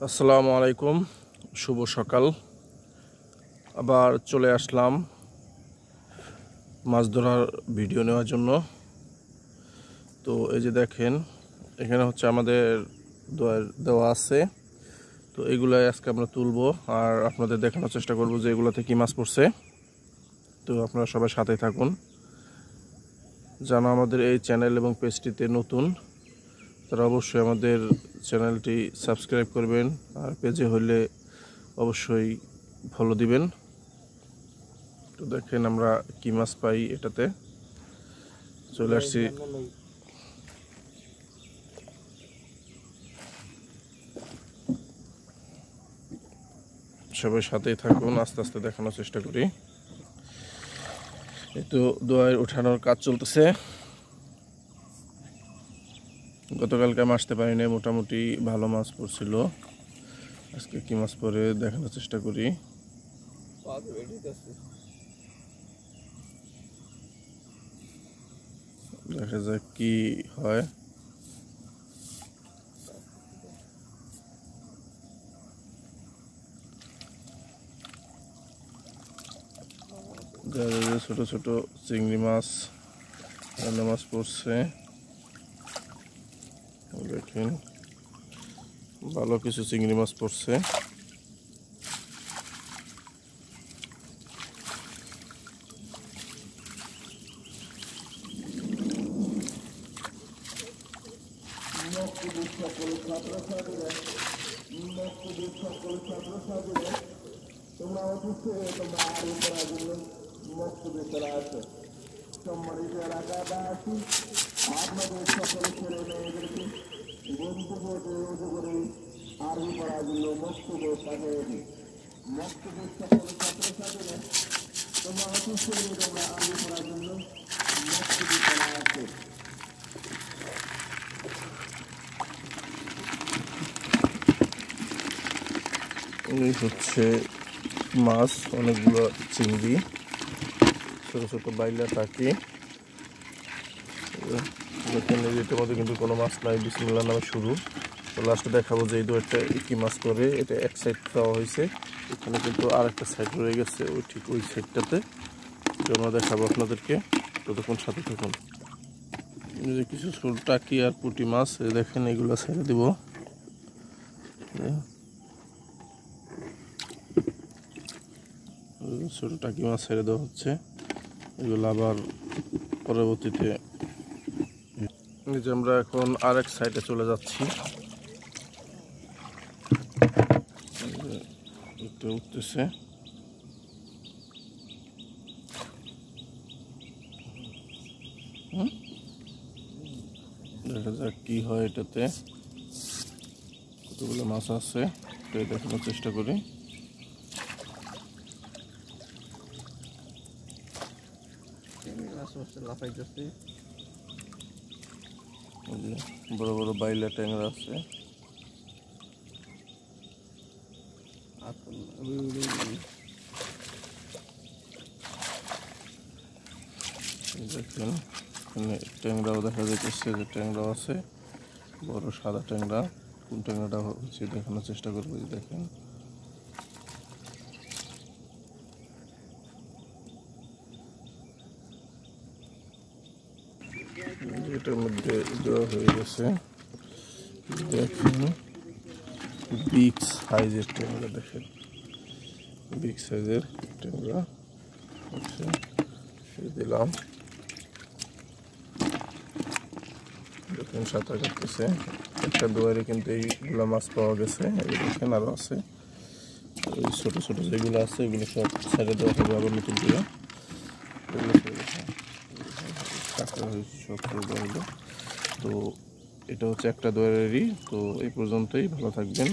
আসসালামু আলাইকুম, শুভ সকাল। আবার চলে আসলাম মাছ ধরার ভিডিও নেওয়ার জন্য। তো এই যে দেখেন, এখানে হচ্ছে আমাদের দেওয়া আছে। তো এগুলাই আজকে আমরা তুলবো আর আপনাদের দেখানোর চেষ্টা করব যে এগুলোতে কী মাছ পড়ছে। তো আপনারা সবাই সাথে থাকুন। যারা আমাদের এই চ্যানেল এবং পেজটিতে নতুন, তারা অবশ্যই আমাদের চ্যানেলটি সাবস্ক্রাইব করবেন, আর পেজে হলে অবশ্যই ফলো দিবেন। তো দেখেন আমরা কি মাছ পাই, এটাতে চলে আসছি। সবাই সাথেই থাকুন, আস্তে আস্তে দেখানোর চেষ্টা করি। এই তো দোয়ার উঠানোর কাজ চলতেছে। গতকালকে আমি আসতে পারিনি, মোটামুটি ভালো মাছ পড়ছিল। আজকে কি মাছ পড়ে দেখানোর চেষ্টা করি। দেখা যাক কি হয়। ছোট ছোট চিংড়ি মাছ, রান্না মাছ পড়ছে। দেখেন ভালো কিছু চিংড়ি মাছ পড়ছে। তোমরা অবশ্যই তোমরা আরো করার জন্য মক্তবে চলে আসো। সম্মানিত এলাকাবাসী, আপনাদের সকল ছেলে মেয়েদেরকে গন্তব্যে করে আরবি করার জন্য মক্তবে পাঠাবে। মক্তবের সকল ছাত্রছাত্রীরা তোমরা অবশ্যই তোমরা আরবি করার জন্য মক্তবে চলে আসো। এই হচ্ছে মাছ, অনেকগুলো চিংড়ি, ছোট ছোট বাইলা টাকি। দেখেন এটার মধ্যে কিন্তু কোনো মাছ নাই, বিসমিল্লাহ নামে শুরু। তো লাস্টে দেখাবো যে এই দুটো কি মাছ করে। এটা এক সাইড দেওয়া হয়েছে, এখানে কিন্তু আর একটা সাইড রয়ে গেছে, ওই ঠিক ওই সাইডটাতে। এটা আমরা দেখাবো আপনাদেরকে, ততক্ষণ সাথে থাকুন। যে কিছু ছোট টাকি আর পুঁটি মাছ দেখেন, এগুলো ছেড়ে দিব। ছোট টাকি মাছ ছেড়ে দেওয়া হচ্ছে, এগুলো আবার পরবর্তীতে। যে আমরা এখন আরেক সাইডে চলে যাচ্ছি। উঠতেছে, দেখা যাক কি হয় এটাতে। কতগুলো মাছ আছে দেখানোর চেষ্টা করি। বড় বড় বাইলা ট্যাংরা আছে। দেখেন এখানে ট্যাংরাও দেখা যাচ্ছে, যে ট্যাংরাও আছে, বড় সাদা ট্যাংরা। কোন ট্যাংরাটা হচ্ছে দেখানোর চেষ্টা করবো। দেখেন এটার মধ্যে দেওয়া হয়ে গেছে। দেখেন বিগ সাইজের ট্যাংরা, দেখেন বিগ সাইজের ট্যাংরা দিলাম। দেখেন সাঁতার কাটতেছে। একটা দুয়ারে কিন্তু এইগুলো মাছ পাওয়া গেছে, দেখেন আরও আছে। ওই ছোটো ছোটো যেগুলো আছে এগুলো সব ছেড়ে দেওয়া হবে আবার নতুন করে। তো এটা হচ্ছে একটা দুয়ারেরই। তো এই পর্যন্তই, ভালো থাকবেন।